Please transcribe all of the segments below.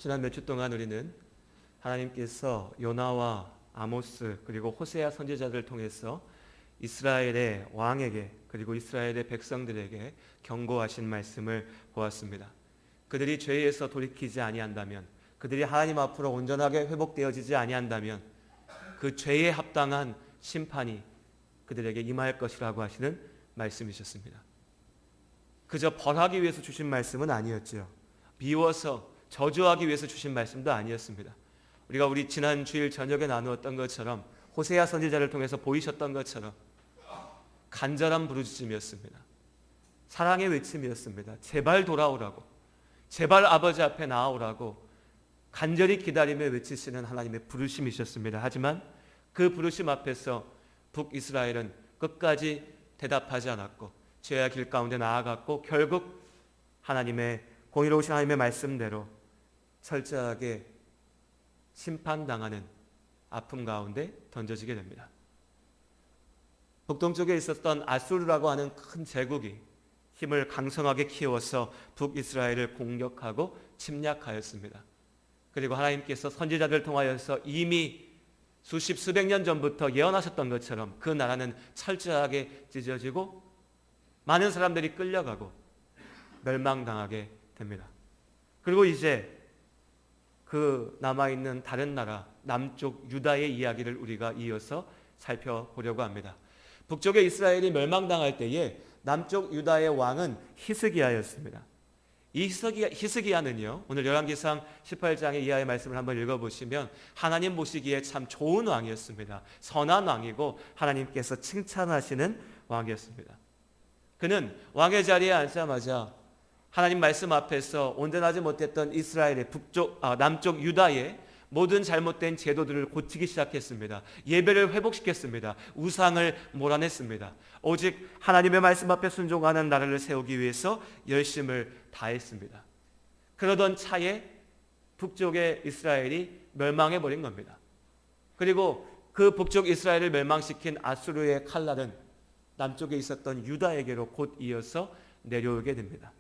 지난 몇 주 동안 우리는 하나님께서 요나와 아모스 그리고 호세아 선지자들을 통해서 이스라엘의 왕에게 그리고 이스라엘의 백성들에게 경고하신 말씀을 보았습니다. 그들이 죄에서 돌이키지 아니한다면, 그들이 하나님 앞으로 온전하게 회복되어지지 아니한다면 그 죄에 합당한 심판이 그들에게 임할 것이라고 하시는 말씀이셨습니다. 그저 벌하기 위해서 주신 말씀은 아니었죠. 미워서 저주하기 위해서 주신 말씀도 아니었습니다. 우리가 우리 지난 주일 저녁에 나누었던 것처럼, 호세아 선지자를 통해서 보이셨던 것처럼 간절한 부르짖음이었습니다. 사랑의 외침이었습니다. 제발 돌아오라고, 제발 아버지 앞에 나아오라고 간절히 기다리며 외치시는 하나님의 부르심이셨습니다. 하지만 그 부르심 앞에서 북이스라엘은 끝까지 대답하지 않았고 죄의 길 가운데 나아갔고 결국 하나님의 공의로우신 하나님의 말씀대로 철저하게 심판당하는 아픔 가운데 던져지게 됩니다. 북동쪽에 있었던 아수르라고 하는 큰 제국이 힘을 강성하게 키워서 북이스라엘을 공격하고 침략하였습니다. 그리고 하나님께서 선지자들을 통하여서 이미 수십 수백 년 전부터 예언하셨던 것처럼 그 나라는 철저하게 찢어지고 많은 사람들이 끌려가고 멸망당하게 됩니다. 그리고 이제 그 남아있는 다른 나라 남쪽 유다의 이야기를 우리가 이어서 살펴보려고 합니다. 북쪽의 이스라엘이 멸망당할 때에 남쪽 유다의 왕은 히스기야였습니다. 이 히스기야는요, 오늘 열왕기상 18장의 이하의 말씀을 한번 읽어보시면 하나님 보시기에 참 좋은 왕이었습니다. 선한 왕이고 하나님께서 칭찬하시는 왕이었습니다. 그는 왕의 자리에 앉자마자 하나님 말씀 앞에서 온전하지 못했던 이스라엘의 남쪽 유다의 모든 잘못된 제도들을 고치기 시작했습니다. 예배를 회복시켰습니다. 우상을 몰아냈습니다. 오직 하나님의 말씀 앞에 순종하는 나라를 세우기 위해서 열심을 다했습니다. 그러던 차에 북쪽의 이스라엘이 멸망해버린 겁니다. 그리고 그 북쪽 이스라엘을 멸망시킨 아수르의 칼날은 남쪽에 있었던 유다에게로 곧 이어서 내려오게 됩니다.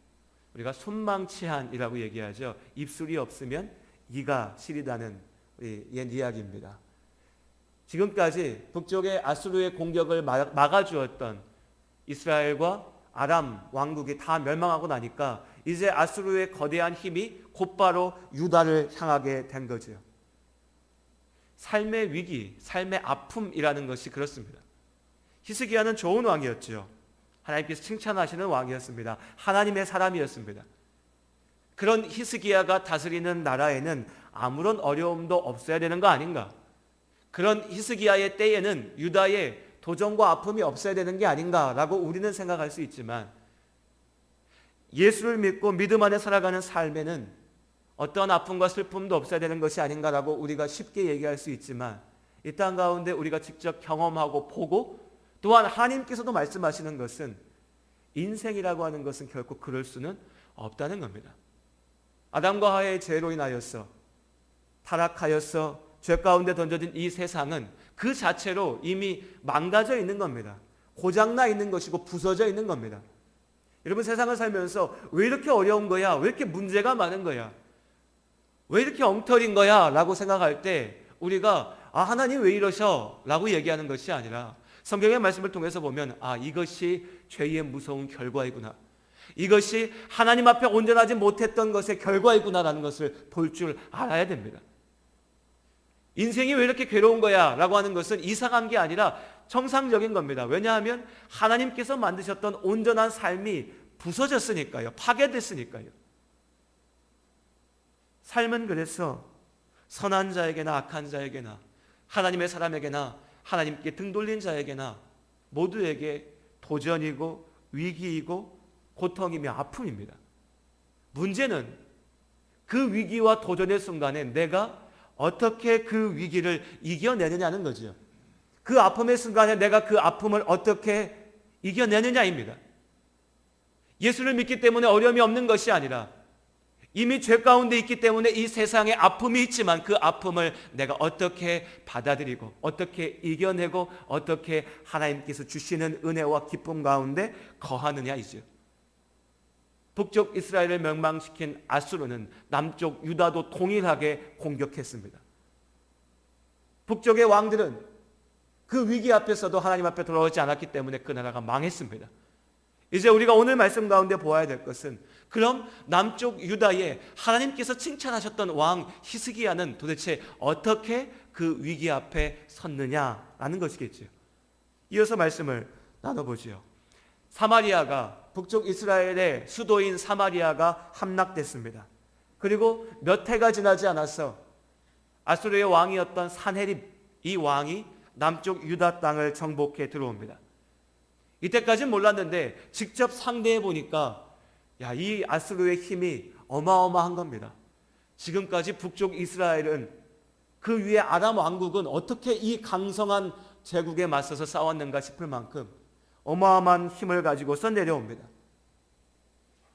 우리가 손망치한이라고 얘기하죠. 입술이 없으면 이가 시리다는 옛 이야기입니다. 지금까지 북쪽의 아수르의 공격을 막아주었던 이스라엘과 아람 왕국이 다 멸망하고 나니까 이제 아수르의 거대한 힘이 곧바로 유다를 향하게 된 거죠. 삶의 위기, 삶의 아픔이라는 것이 그렇습니다. 히스기야는 좋은 왕이었죠. 하나님께서 칭찬하시는 왕이었습니다. 하나님의 사람이었습니다. 그런 히스기야가 다스리는 나라에는 아무런 어려움도 없어야 되는 거 아닌가? 그런 히스기야의 때에는 유다의 도전과 아픔이 없어야 되는 게 아닌가라고 우리는 생각할 수 있지만, 예수를 믿고 믿음 안에 살아가는 삶에는 어떤 아픔과 슬픔도 없어야 되는 것이 아닌가라고 우리가 쉽게 얘기할 수 있지만, 이 땅 가운데 우리가 직접 경험하고 보고 또한 하나님께서도 말씀하시는 것은 인생이라고 하는 것은 결코 그럴 수는 없다는 겁니다. 아담과 하와의 죄로 인하여서 타락하여서 죄 가운데 던져진 이 세상은 그 자체로 이미 망가져 있는 겁니다. 고장나 있는 것이고 부서져 있는 겁니다. 여러분, 세상을 살면서 왜 이렇게 어려운 거야? 왜 이렇게 문제가 많은 거야? 왜 이렇게 엉터리인 거야? 라고 생각할 때 우리가 하나님 왜 이러셔? 라고 얘기하는 것이 아니라 성경의 말씀을 통해서 보면 이것이 죄의 무서운 결과이구나. 이것이 하나님 앞에 온전하지 못했던 것의 결과이구나라는 것을 볼 줄 알아야 됩니다. 인생이 왜 이렇게 괴로운 거야? 라고 하는 것은 이상한 게 아니라 정상적인 겁니다. 왜냐하면 하나님께서 만드셨던 온전한 삶이 부서졌으니까요. 파괴됐으니까요. 삶은 그래서 선한 자에게나 악한 자에게나 하나님의 사람에게나 하나님께 등 돌린 자에게나 모두에게 도전이고 위기이고 고통이며 아픔입니다. 문제는 그 위기와 도전의 순간에 내가 어떻게 그 위기를 이겨내느냐는 거죠. 그 아픔의 순간에 내가 그 아픔을 어떻게 이겨내느냐입니다. 예수를 믿기 때문에 어려움이 없는 것이 아니라 이미 죄 가운데 있기 때문에 이 세상에 아픔이 있지만 그 아픔을 내가 어떻게 받아들이고 어떻게 이겨내고 어떻게 하나님께서 주시는 은혜와 기쁨 가운데 거하느냐이죠. 북쪽 이스라엘을 멸망시킨 아수르는 남쪽 유다도 동일하게 공격했습니다. 북쪽의 왕들은 그 위기 앞에서도 하나님 앞에 돌아오지 않았기 때문에 그 나라가 망했습니다. 이제 우리가 오늘 말씀 가운데 보아야 될 것은, 그럼 남쪽 유다에 하나님께서 칭찬하셨던 왕 히스기야는 도대체 어떻게 그 위기 앞에 섰느냐라는 것이겠죠. 이어서 말씀을 나눠보지요. 사마리아가, 북쪽 이스라엘의 수도인 사마리아가 함락됐습니다. 그리고 몇 해가 지나지 않아서 아수르의 왕이었던 산헤립, 이 왕이 남쪽 유다 땅을 정복해 들어옵니다. 이때까지는 몰랐는데 직접 상대해 보니까 이 아수르의 힘이 어마어마한 겁니다. 지금까지 북쪽 이스라엘은, 그 위에 아람 왕국은 어떻게 이 강성한 제국에 맞서서 싸웠는가 싶을 만큼 어마어마한 힘을 가지고서 내려옵니다.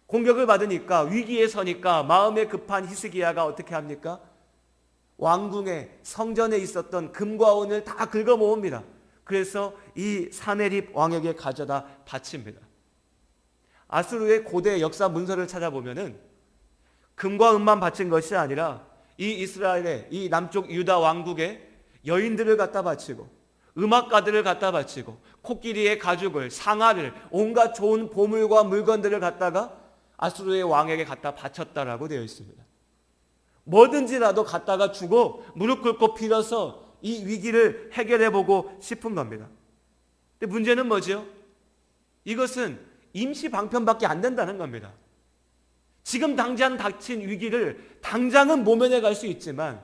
공격을 받으니까, 위기에 서니까 마음에 급한 히스기야가 어떻게 합니까? 왕궁에, 성전에 있었던 금과 은을 다 긁어 모읍니다. 그래서 이 사네립 왕에게 가져다 바칩니다. 아수르의 고대 역사 문서를 찾아보면은 금과 은만 바친 것이 아니라 이 이스라엘의, 이 남쪽 유다 왕국의 여인들을 갖다 바치고, 음악가들을 갖다 바치고, 코끼리의 가죽을, 상아를, 온갖 좋은 보물과 물건들을 갖다가 아수르의 왕에게 갖다 바쳤다라고 되어 있습니다. 뭐든지라도 갖다가 주고 무릎 꿇고 빌어서 이 위기를 해결해보고 싶은 겁니다. 근데 문제는 뭐죠? 이것은 임시 방편밖에 안 된다는 겁니다. 지금 당장 닥친 위기를 당장은 모면해 갈 수 있지만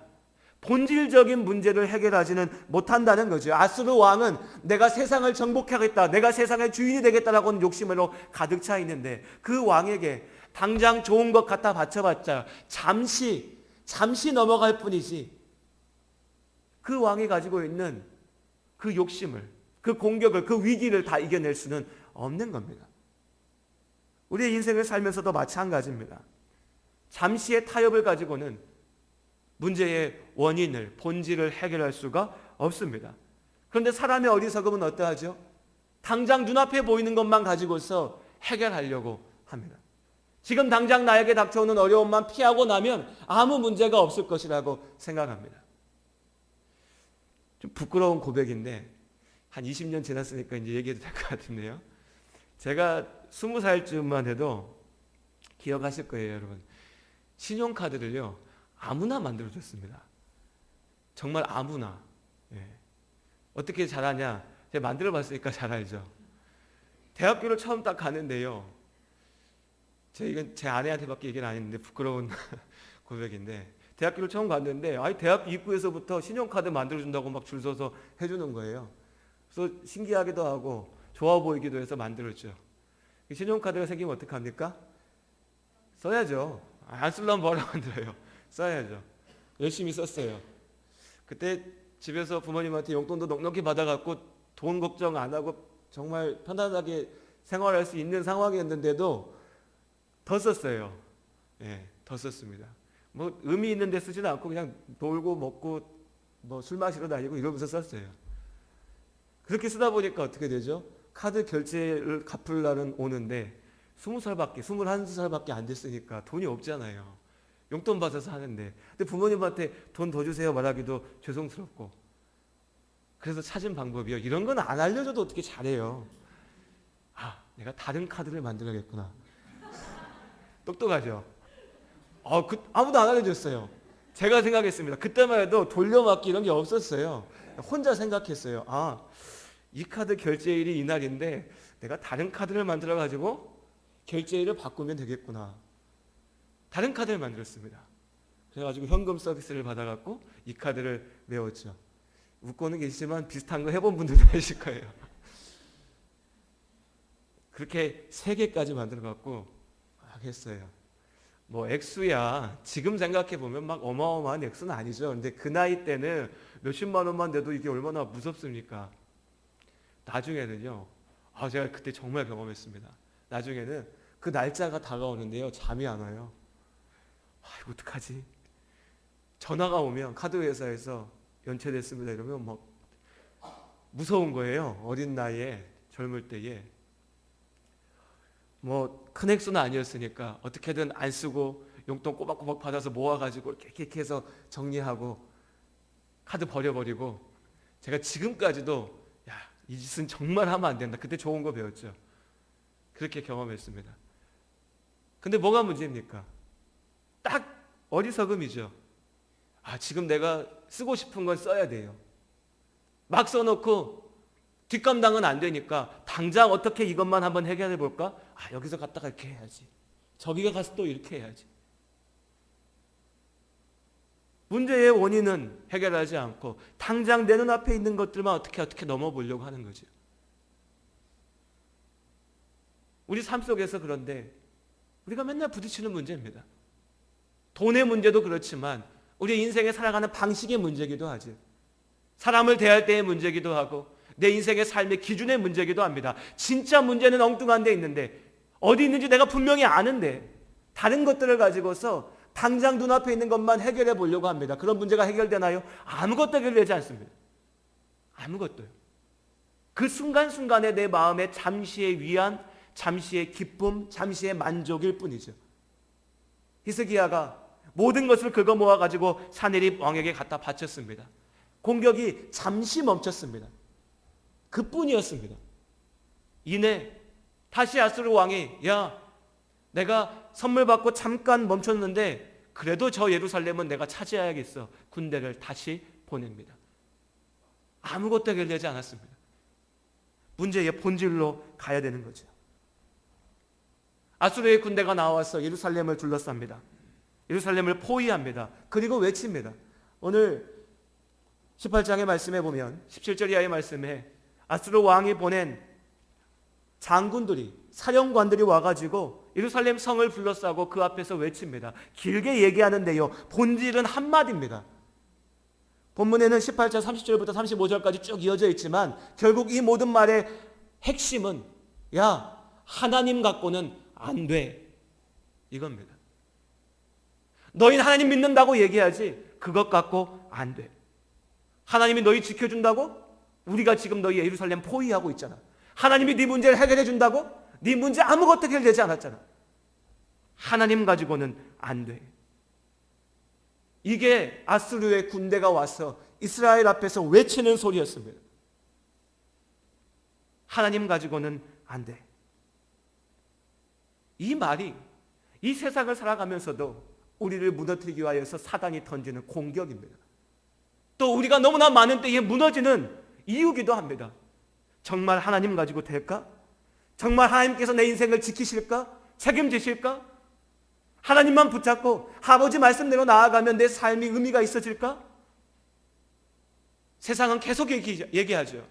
본질적인 문제를 해결하지는 못한다는 거죠. 아수르 왕은 내가 세상을 정복하겠다, 내가 세상의 주인이 되겠다라고 하는 욕심으로 가득 차 있는데, 그 왕에게 당장 좋은 것 갖다 바쳐봤자 잠시 넘어갈 뿐이지, 그 왕이 가지고 있는 그 욕심을, 그 공격을, 그 위기를 다 이겨낼 수는 없는 겁니다. 우리의 인생을 살면서도 마찬가지입니다. 잠시의 타협을 가지고는 문제의 원인을, 본질을 해결할 수가 없습니다. 그런데 사람의 어리석음은 어떠하죠? 당장 눈앞에 보이는 것만 가지고서 해결하려고 합니다. 지금 당장 나에게 닥쳐오는 어려움만 피하고 나면 아무 문제가 없을 것이라고 생각합니다. 좀 부끄러운 고백인데 한 20년 지났으니까 이제 얘기해도 될 것 같은데요. 제가 20살쯤만 해도 기억하실 거예요, 여러분. 신용카드를요, 아무나 만들어줬습니다. 정말 아무나. 어떻게 잘하냐? 제가 만들어봤으니까 잘 알죠. 대학교를 처음 딱 가는데요. 이건 제 아내한테밖에 얘기는 안 했는데 부끄러운 고백인데, 대학교를 처음 갔는데 대학 입구에서부터 신용카드 만들어준다고 막 줄 서서 해주는 거예요. 그래서 신기하기도 하고 좋아 보이기도 해서 만들었죠. 신용카드가 생기면 어떡합니까? 써야죠. 안 쓰려면 뭐라 만들어요. 써야죠. 열심히 썼어요. 그때 집에서 부모님한테 용돈도 넉넉히 받아갖고 돈 걱정 안 하고 정말 편안하게 생활할 수 있는 상황이었는데도 더 썼어요. 더 썼습니다. 뭐 의미 있는 데 쓰지는 않고 그냥 놀고 먹고 뭐 술 마시러 다니고 이러면서 썼어요. 그렇게 쓰다 보니까 어떻게 되죠? 카드 결제를 갚을 날은 오는데 21살밖에 안 됐으니까 돈이 없잖아요. 용돈 받아서 하는데. 근데 부모님한테 돈 더 주세요 말하기도 죄송스럽고. 그래서 찾은 방법이요. 이런 건 안 알려줘도 어떻게 잘해요. 내가 다른 카드를 만들어야겠구나. 똑똑하죠? 아무도 안 알려줬어요. 제가 생각했습니다. 그때만 해도 돌려막기 이런 게 없었어요. 혼자 생각했어요. 이 카드 결제일이 이날인데 내가 다른 카드를 만들어가지고 결제일을 바꾸면 되겠구나. 다른 카드를 만들었습니다. 그래가지고 현금 서비스를 받아갖고 이 카드를 메웠죠. 웃고는 계시지만 비슷한 거 해본 분들도 계실 거예요. 그렇게 3개까지 만들어갖고 막 했어요. 뭐 액수야 지금 생각해보면 막 어마어마한 액수는 아니죠. 근데 그 나이 때는 몇십만 원만 내도 이게 얼마나 무섭습니까? 나중에는요. 제가 그때 정말 경험했습니다. 나중에는 그 날짜가 다가오는데요. 잠이 안 와요. 이거 어떡하지? 전화가 오면 카드 회사에서 연체됐습니다. 이러면 막 무서운 거예요. 어린 나이에, 젊을 때에. 뭐 큰 액수는 아니었으니까 어떻게든 안 쓰고 용돈 꼬박꼬박 받아서 모아가지고 이렇게 해서 정리하고 카드 버려버리고, 제가 지금까지도 이 짓은 정말 하면 안 된다. 그때 좋은 거 배웠죠. 그렇게 경험했습니다. 근데 뭐가 문제입니까? 딱 어리석음이죠. 지금 내가 쓰고 싶은 건 써야 돼요. 막 써놓고 뒷감당은 안 되니까 당장 어떻게 이것만 한번 해결해 볼까? 여기서 갔다가 이렇게 해야지. 저기가 가서 또 이렇게 해야지. 문제의 원인은 해결하지 않고 당장 내 눈앞에 있는 것들만 어떻게 넘어보려고 하는 거죠. 우리 삶 속에서 그런데 우리가 맨날 부딪히는 문제입니다. 돈의 문제도 그렇지만 우리 인생에 살아가는 방식의 문제이기도 하죠. 사람을 대할 때의 문제이기도 하고 내 인생의 삶의 기준의 문제이기도 합니다. 진짜 문제는 엉뚱한 데 있는데, 어디 있는지 내가 분명히 아는데 다른 것들을 가지고서 당장 눈앞에 있는 것만 해결해 보려고 합니다. 그런 문제가 해결되나요? 아무것도 해결되지 않습니다. 아무것도요. 그 순간순간에 내 마음에 잠시의 위안, 잠시의 기쁨, 잠시의 만족일 뿐이죠. 히스기야가 모든 것을 긁어 모아가지고 사내립 왕에게 갖다 바쳤습니다. 공격이 잠시 멈췄습니다. 그뿐이었습니다. 이내 다시 아수르 왕이 내가 선물 받고 잠깐 멈췄는데 그래도 저 예루살렘은 내가 차지해야겠어. 군대를 다시 보냅니다. 아무것도 해결되지 않았습니다. 문제의 본질로 가야 되는 거죠. 아수르의 군대가 나와서 예루살렘을 둘러쌉니다. 예루살렘을 포위합니다. 그리고 외칩니다. 오늘 18장의 말씀에 보면 17절 이하의 말씀에 아수르 왕이 보낸 장군들이, 사령관들이 와가지고 예루살렘 성을 둘러싸고 그 앞에서 외칩니다. 길게 얘기하는데요, 본질은 한마디입니다. 본문에는 18절 30절부터 35절까지 쭉 이어져 있지만 결국 이 모든 말의 핵심은 하나님 갖고는 안 돼, 이겁니다. 너희는 하나님 믿는다고 얘기하지 그것 갖고 안 돼. 하나님이 너희 지켜준다고? 우리가 지금 너희 예루살렘 포위하고 있잖아. 하나님이 네 문제를 해결해 준다고? 네 문제 아무것도 해결되지 않았잖아. 하나님 가지고는 안 돼. 이게 아수르의 군대가 와서 이스라엘 앞에서 외치는 소리였습니다. 하나님 가지고는 안 돼. 이 말이 이 세상을 살아가면서도 우리를 무너뜨리기 위하여서 사단이 던지는 공격입니다. 또 우리가 너무나 많은 때에 무너지는 이유기도 합니다. 정말 하나님 가지고 될까? 정말 하나님께서 내 인생을 지키실까? 책임지실까? 하나님만 붙잡고 아버지 말씀대로 나아가면 내 삶이 의미가 있어질까? 세상은 계속 얘기하죠.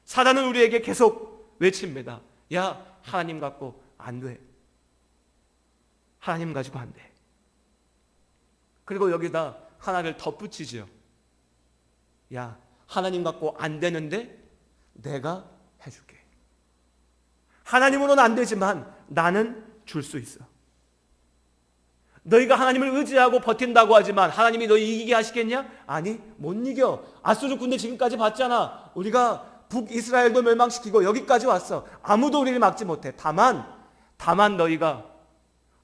사단은 우리에게 계속 외칩니다. 하나님 갖고 안 돼. 하나님 가지고 안 돼. 그리고 여기다 하나를 덧붙이죠. 하나님 갖고 안 되는데 내가 해줄게. 하나님으로는 안 되지만 나는 줄 수 있어. 너희가 하나님을 의지하고 버틴다고 하지만 하나님이 너희 이기게 하시겠냐? 아니, 못 이겨. 아수르 군대 지금까지 봤잖아. 우리가 북이스라엘도 멸망시키고 여기까지 왔어. 아무도 우리를 막지 못해. 다만 너희가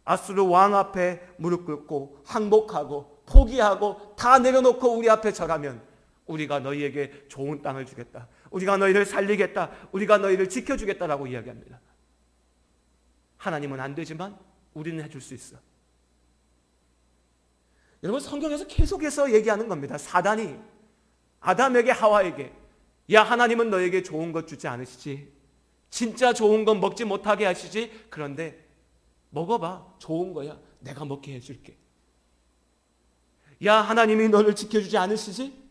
아수르 왕 앞에 무릎 꿇고 항복하고 포기하고 다 내려놓고 우리 앞에 절하면 우리가 너희에게 좋은 땅을 주겠다. 우리가 너희를 살리겠다. 우리가 너희를 지켜주겠다라고 이야기합니다. 하나님은 안 되지만 우리는 해줄 수 있어. 여러분, 성경에서 계속해서 얘기하는 겁니다. 사단이 아담에게 하와에게 하나님은 너에게 좋은 것 주지 않으시지? 진짜 좋은 건 먹지 못하게 하시지? 그런데 먹어봐. 좋은 거야. 내가 먹게 해줄게. 하나님이 너를 지켜주지 않으시지?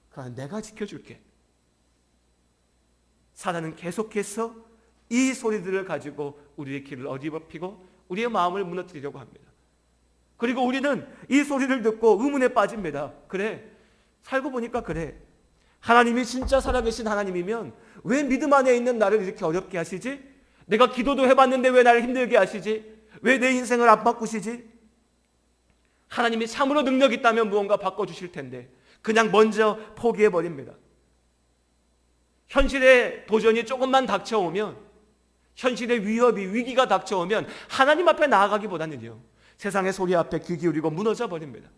그럼 내가 지켜줄게. 사단은 계속해서 이 소리들을 가지고 우리의 길을 어지럽히고 우리의 마음을 무너뜨리려고 합니다. 그리고 우리는 이 소리를 듣고 의문에 빠집니다. 그래, 살고 보니까 그래. 하나님이 진짜 살아계신 하나님이면 왜 믿음 안에 있는 나를 이렇게 어렵게 하시지? 내가 기도도 해봤는데 왜 나를 힘들게 하시지? 왜 내 인생을 안 바꾸시지? 하나님이 참으로 능력 있다면 무언가 바꿔주실 텐데 그냥 먼저 포기해버립니다. 현실의 도전이 조금만 닥쳐오면 현실의 위기가 닥쳐오면 하나님 앞에 나아가기보다는요, 세상의 소리 앞에 귀 기울이고 무너져 버립니다.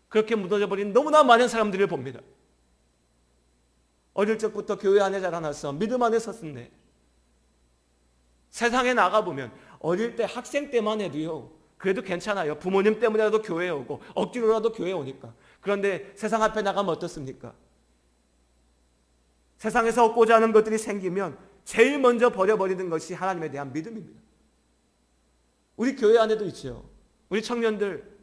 그렇게 무너져 버린 너무나 많은 사람들을 봅니다. 어릴 적부터 교회 안에 자라나서 믿음 안에 섰는데 세상에 나가보면 어릴 때 학생 때만 해도요, 그래도 괜찮아요. 부모님 때문에라도 교회에 오고 억지로라도 교회에 오니까. 그런데 세상 앞에 나가면 어떻습니까? 세상에서 얻고자 하는 것들이 생기면 제일 먼저 버려버리는 것이 하나님에 대한 믿음입니다. 우리 교회 안에도 있죠. 우리 청년들,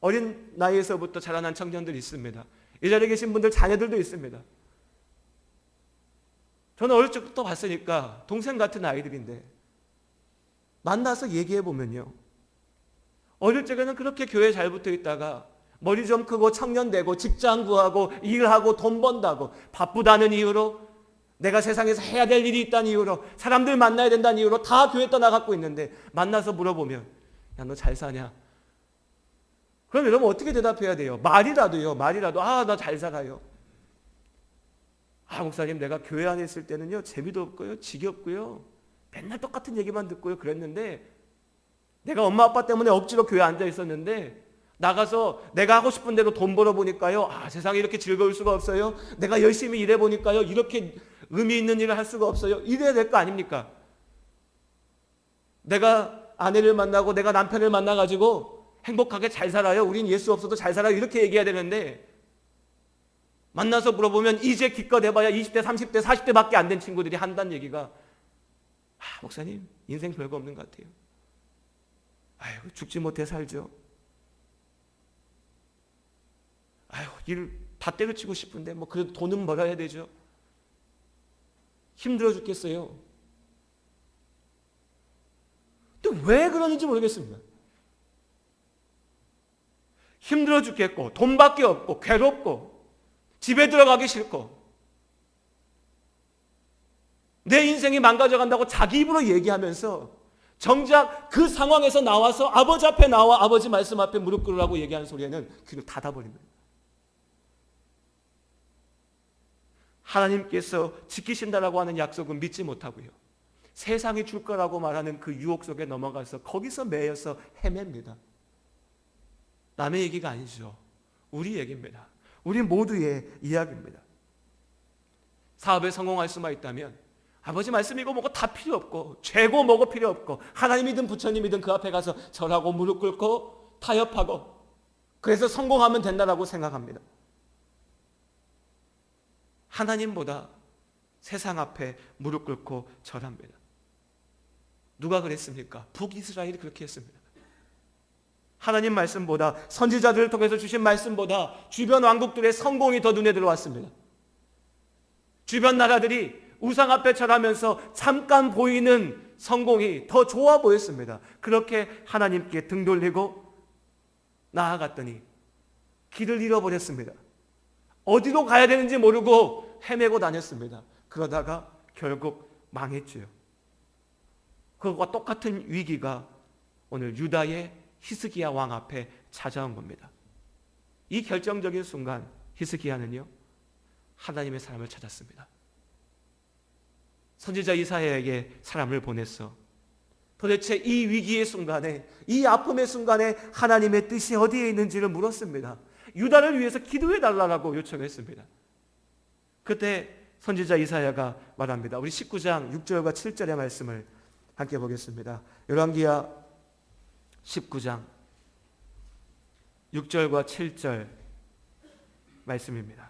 어린 나이에서부터 자라난 청년들이 있습니다. 이 자리에 계신 분들 자녀들도 있습니다. 저는 어릴 적부터 봤으니까 동생 같은 아이들인데 만나서 얘기해 보면요, 어릴 적에는 그렇게 교회에 잘 붙어 있다가 머리 좀 크고 청년 되고 직장 구하고 일하고 돈 번다고 바쁘다는 이유로, 내가 세상에서 해야 될 일이 있다는 이유로, 사람들 만나야 된다는 이유로 다 교회 떠나갖고 있는데 만나서 물어보면, 야, 너 잘 사냐? 그럼 여러분 어떻게 대답해야 돼요? 말이라도 나 잘 살아요. 목사님, 내가 교회 안에 있을 때는요, 재미도 없고요, 지겹고요, 맨날 똑같은 얘기만 듣고요 그랬는데, 내가 엄마 아빠 때문에 억지로 교회에 앉아 있었는데 나가서 내가 하고 싶은 대로 돈 벌어보니까요, 세상이 이렇게 즐거울 수가 없어요. 내가 열심히 일해보니까요, 이렇게 의미 있는 일을 할 수가 없어요. 이래야 될 거 아닙니까? 내가 아내를 만나고 내가 남편을 만나가지고 행복하게 잘 살아요. 우린 예수 없어도 잘 살아요. 이렇게 얘기해야 되는데, 만나서 물어보면 이제 기껏 해봐야 20대, 30대, 40대밖에 안 된 친구들이 한다는 얘기가, 목사님, 인생 별거 없는 것 같아요. 죽지 못해 살죠. 일 다 때려치고 싶은데 그래도 돈은 벌어야 되죠. 힘들어 죽겠어요. 근데 왜 그러는지 모르겠습니다. 힘들어 죽겠고 돈밖에 없고 괴롭고 집에 들어가기 싫고 내 인생이 망가져간다고 자기 입으로 얘기하면서 정작 그 상황에서 나와서 아버지 앞에 나와 아버지 말씀 앞에 무릎 꿇으라고 얘기하는 소리에는 귀를 닫아버립니다. 하나님께서 지키신다라고 하는 약속은 믿지 못하고요, 세상이 줄 거라고 말하는 그 유혹 속에 넘어가서 거기서 매여서 헤맵니다. 남의 얘기가 아니죠. 우리 얘기입니다. 우리 모두의 이야기입니다. 사업에 성공할 수만 있다면 아버지 말씀이고 뭐고 다 필요 없고, 죄고 뭐고 필요 없고, 하나님이든 부처님이든 그 앞에 가서 절하고 무릎 꿇고 타협하고, 그래서 성공하면 된다라고 생각합니다. 하나님보다 세상 앞에 무릎 꿇고 절합니다. 누가 그랬습니까? 북이스라엘이 그렇게 했습니다. 하나님 말씀보다, 선지자들을 통해서 주신 말씀보다 주변 왕국들의 성공이 더 눈에 들어왔습니다. 주변 나라들이 우상 앞에 절하면서 잠깐 보이는 성공이 더 좋아 보였습니다. 그렇게 하나님께 등 돌리고 나아갔더니 길을 잃어버렸습니다. 어디로 가야 되는지 모르고 헤매고 다녔습니다. 그러다가 결국 망했죠. 그것과 똑같은 위기가 오늘 유다의 히스기야 왕 앞에 찾아온 겁니다. 이 결정적인 순간 히스기야는요, 하나님의 사람을 찾았습니다. 선지자 이사야에게 사람을 보냈어. 도대체 이 위기의 순간에, 이 아픔의 순간에 하나님의 뜻이 어디에 있는지를 물었습니다. 유다를 위해서 기도해 달라고 요청했습니다. 그때 선지자 이사야가 말합니다. 우리 19장 6절과 7절의 말씀을 함께 보겠습니다. 열왕기하 19장 6절과 7절 말씀입니다.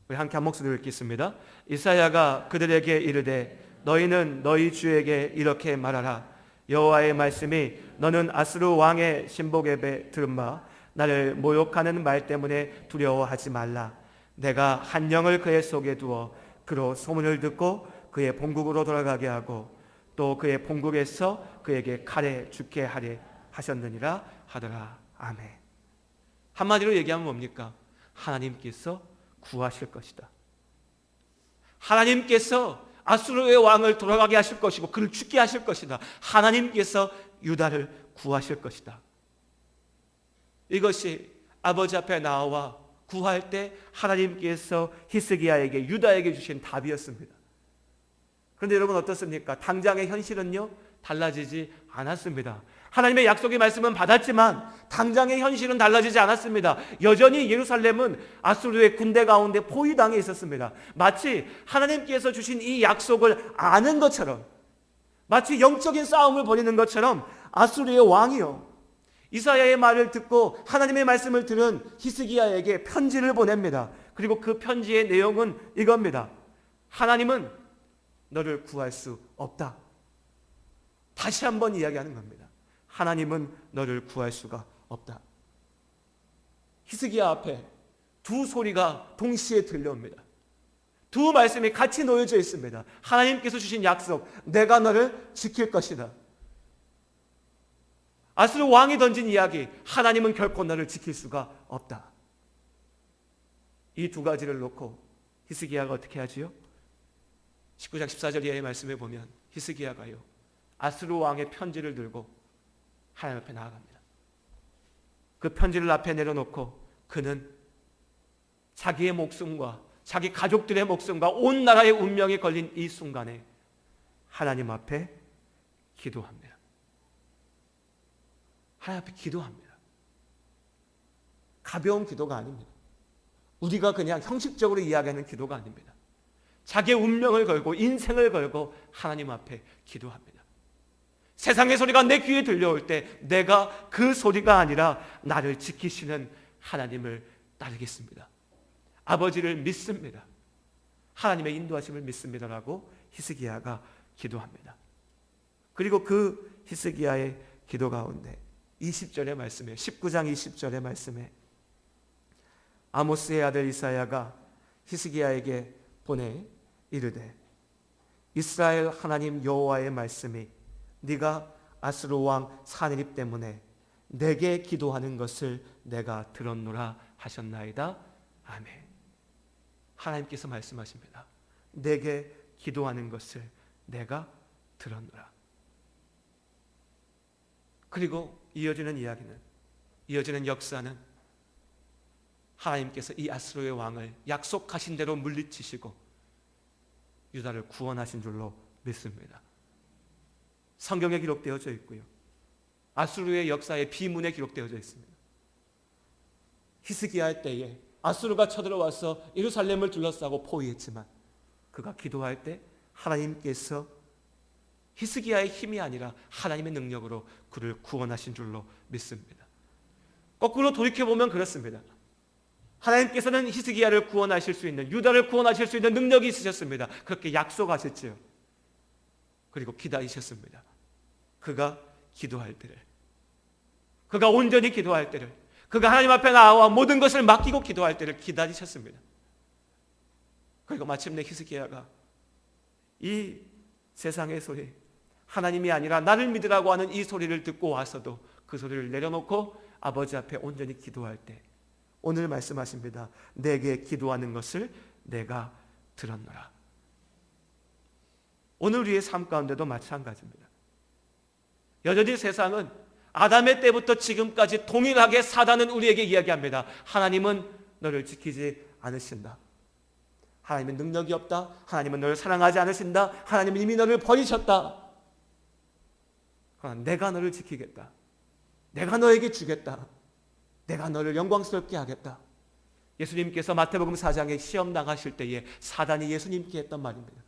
우리 함께 한 목소리로 읽겠습니다. 이사야가 그들에게 이르되 너희는 너희 주에게 이렇게 말하라. 여호와의 말씀이 너는 아스루 왕의 신복에게 들은 바 나를 모욕하는 말 때문에 두려워하지 말라. 내가 한 영을 그의 속에 두어 그로 소문을 듣고 그의 본국으로 돌아가게 하고 또 그의 본국에서 그에게 칼에 죽게 하려 하셨느니라 하더라. 아멘. 한마디로 얘기하면 뭡니까? 하나님께서 구하실 것이다. 하나님께서 아수르의 왕을 돌아가게 하실 것이고 그를 죽게 하실 것이다. 하나님께서 유다를 구하실 것이다. 이것이 아버지 앞에 나와 구할 때 하나님께서 히스기야에게, 유다에게 주신 답이었습니다. 그런데 여러분 어떻습니까? 당장의 현실은요, 달라지지 않았습니다. 하나님의 약속의 말씀은 받았지만 당장의 현실은 달라지지 않았습니다. 여전히 예루살렘은 아수르의 군대 가운데 포위당해 있었습니다. 마치 하나님께서 주신 이 약속을 아는 것처럼, 마치 영적인 싸움을 벌이는 것처럼 아수르의 왕이요, 이사야의 말을 듣고 하나님의 말씀을 들은 히스기야에게 편지를 보냅니다. 그리고 그 편지의 내용은 이겁니다. 하나님은 너를 구할 수 없다. 다시 한번 이야기하는 겁니다. 하나님은 너를 구할 수가 없다. 히스기야 앞에 두 소리가 동시에 들려옵니다. 두 말씀이 같이 놓여져 있습니다. 하나님께서 주신 약속, 내가 너를 지킬 것이다. 아수르 왕이 던진 이야기, 하나님은 결코 너를 지킬 수가 없다. 이 두 가지를 놓고 히스기야가 어떻게 하지요? 19장 14절 이하의 말씀에 보면 히스기야가요, 아수르 왕의 편지를 들고 하나님 앞에 나아갑니다. 그 편지를 앞에 내려놓고 그는 자기의 목숨과 자기 가족들의 목숨과 온 나라의 운명이 걸린 이 순간에 하나님 앞에 기도합니다. 하나님 앞에 기도합니다. 가벼운 기도가 아닙니다. 우리가 그냥 형식적으로 이야기하는 기도가 아닙니다. 자기의 운명을 걸고 인생을 걸고 하나님 앞에 기도합니다. 세상의 소리가 내 귀에 들려올 때 내가 그 소리가 아니라 나를 지키시는 하나님을 따르겠습니다. 아버지를 믿습니다. 하나님의 인도하심을 믿습니다라고 히스기야가 기도합니다. 그리고 그 히스기야의 기도 가운데 20절의 말씀에, 19장 20절의 말씀에 아모스의 아들 이사야가 히스기야에게 보내 이르되 이스라엘 하나님 여호와의 말씀이 네가 아수르 왕 사느립 때문에 내게 기도하는 것을 내가 들었노라 하셨나이다. 아멘. 하나님께서 말씀하십니다. 내게 기도하는 것을 내가 들었노라. 그리고 이어지는 이야기는, 이어지는 역사는 하나님께서 이 아수르의 왕을 약속하신 대로 물리치시고 유다를 구원하신 줄로 믿습니다. 성경에 기록되어져 있고요, 아수르의 역사의 비문에 기록되어져 있습니다. 히스기야 때에 아수르가 쳐들어와서 예루살렘을 둘러싸고 포위했지만 그가 기도할 때 하나님께서 히스기야의 힘이 아니라 하나님의 능력으로 그를 구원하신 줄로 믿습니다. 거꾸로 돌이켜보면 그렇습니다. 하나님께서는 히스기야를 구원하실 수 있는, 유다를 구원하실 수 있는 능력이 있으셨습니다. 그렇게 약속하셨지요. 그리고 기다리셨습니다. 그가 기도할 때를, 그가 온전히 기도할 때를, 그가 하나님 앞에 나와 모든 것을 맡기고 기도할 때를 기다리셨습니다. 그리고 마침내 히스기야가 이 세상의 소리, 하나님이 아니라 나를 믿으라고 하는 이 소리를 듣고 와서도 그 소리를 내려놓고 아버지 앞에 온전히 기도할 때 오늘 말씀하십니다. 내게 기도하는 것을 내가 들었노라. 오늘 우리의 삶 가운데도 마찬가지입니다. 여전히 세상은 아담의 때부터 지금까지 동일하게 사단은 우리에게 이야기합니다. 하나님은 너를 지키지 않으신다. 하나님은 능력이 없다. 하나님은 너를 사랑하지 않으신다. 하나님은 이미 너를 버리셨다. 그러나 내가 너를 지키겠다. 내가 너에게 주겠다. 내가 너를 영광스럽게 하겠다. 예수님께서 마태복음 4장에 시험 당하실 때에 사단이 예수님께 했던 말입니다.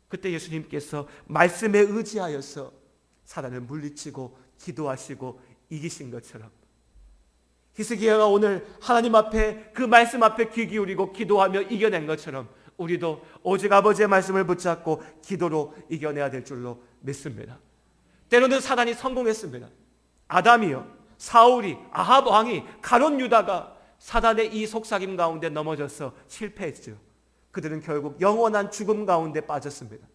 그때 예수님께서 말씀에 의지하여서 사단을 물리치고 기도하시고 이기신 것처럼 히스기야가 오늘 하나님 앞에 그 말씀 앞에 귀 기울이고 기도하며 이겨낸 것처럼 우리도 오직 아버지의 말씀을 붙잡고 기도로 이겨내야 될 줄로 믿습니다. 때로는 사단이 성공했습니다. 아담이요, 사울이, 아합 왕이, 가룟 유다가 사단의 이 속삭임 가운데 넘어져서 실패했죠. 그들은 결국 영원한 죽음 가운데 빠졌습니다.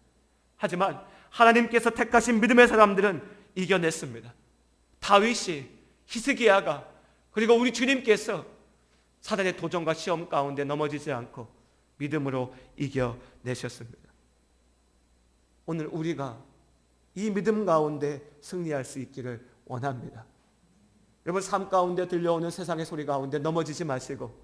하지만 하나님께서 택하신 믿음의 사람들은 이겨냈습니다. 다윗이, 히스기야가, 그리고 우리 주님께서 사단의 도전과 시험 가운데 넘어지지 않고 믿음으로 이겨내셨습니다. 오늘 우리가 이 믿음 가운데 승리할 수 있기를 원합니다. 여러분, 삶 가운데 들려오는 세상의 소리 가운데 넘어지지 마시고,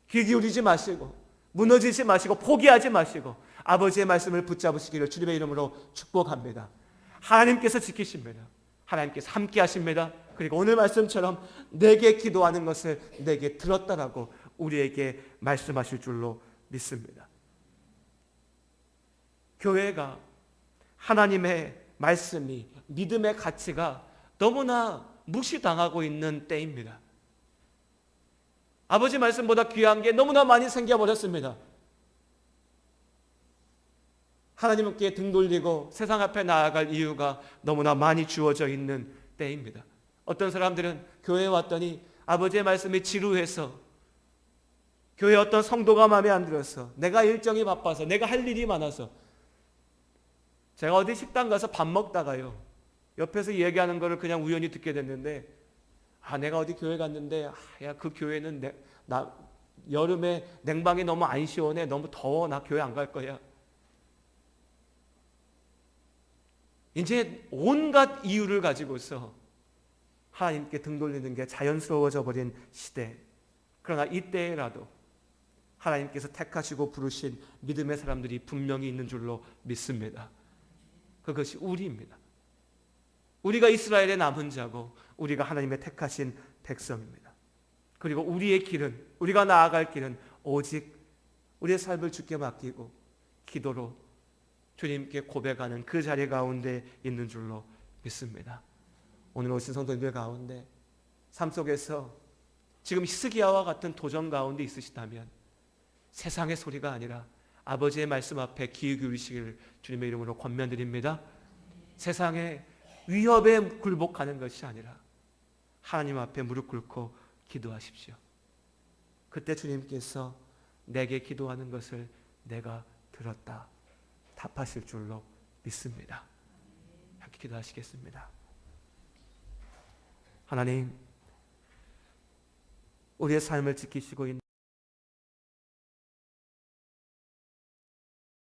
귀 기울이지 마시고, 무너지지 마시고, 포기하지 마시고, 아버지의 말씀을 붙잡으시기를 주님의 이름으로 축복합니다. 하나님께서 지키십니다. 하나님께서 함께 하십니다. 그리고 오늘 말씀처럼 내게 기도하는 것을 내게 들었다라고 우리에게 말씀하실 줄로 믿습니다. 교회가 하나님의 말씀이, 믿음의 가치가 너무나 무시당하고 있는 때입니다. 아버지 말씀보다 귀한 게 너무나 많이 생겨버렸습니다. 하나님께 등 돌리고 세상 앞에 나아갈 이유가 너무나 많이 주어져 있는 때입니다. 어떤 사람들은 교회에 왔더니 아버지의 말씀이 지루해서, 교회 어떤 성도가 마음에 안 들어서, 내가 일정이 바빠서, 내가 할 일이 많아서. 제가 어디 식당 가서 밥 먹다가요, 옆에서 얘기하는 거를 그냥 우연히 듣게 됐는데, 내가 어디 교회 갔는데, 야, 그 교회는 나 여름에 냉방이 너무 안 시원해, 너무 더워, 나 교회 안 갈 거야. 이제 온갖 이유를 가지고서 하나님께 등 돌리는 게 자연스러워져 버린 시대. 그러나 이때라도 하나님께서 택하시고 부르신 믿음의 사람들이 분명히 있는 줄로 믿습니다. 그것이 우리입니다. 우리가 이스라엘의 남은 자고 우리가 하나님의 택하신 백성입니다. 그리고 우리의 길은, 우리가 나아갈 길은 오직 우리의 삶을 주께 맡기고 기도로 주님께 고백하는 그 자리 가운데 있는 줄로 믿습니다. 오늘 오신 성도님들 가운데 삶 속에서 지금 히스기야와 같은 도전 가운데 있으시다면 세상의 소리가 아니라 아버지의 말씀 앞에 귀 기울이시기를 주님의 이름으로 권면드립니다. 세상의 위협에 굴복하는 것이 아니라 하나님 앞에 무릎 꿇고 기도하십시오. 그때 주님께서 내게 기도하는 것을 내가 들었다 답하실 줄로 믿습니다. 함께 기도하시겠습니다. 하나님, 우리의 삶을 지키시고 있는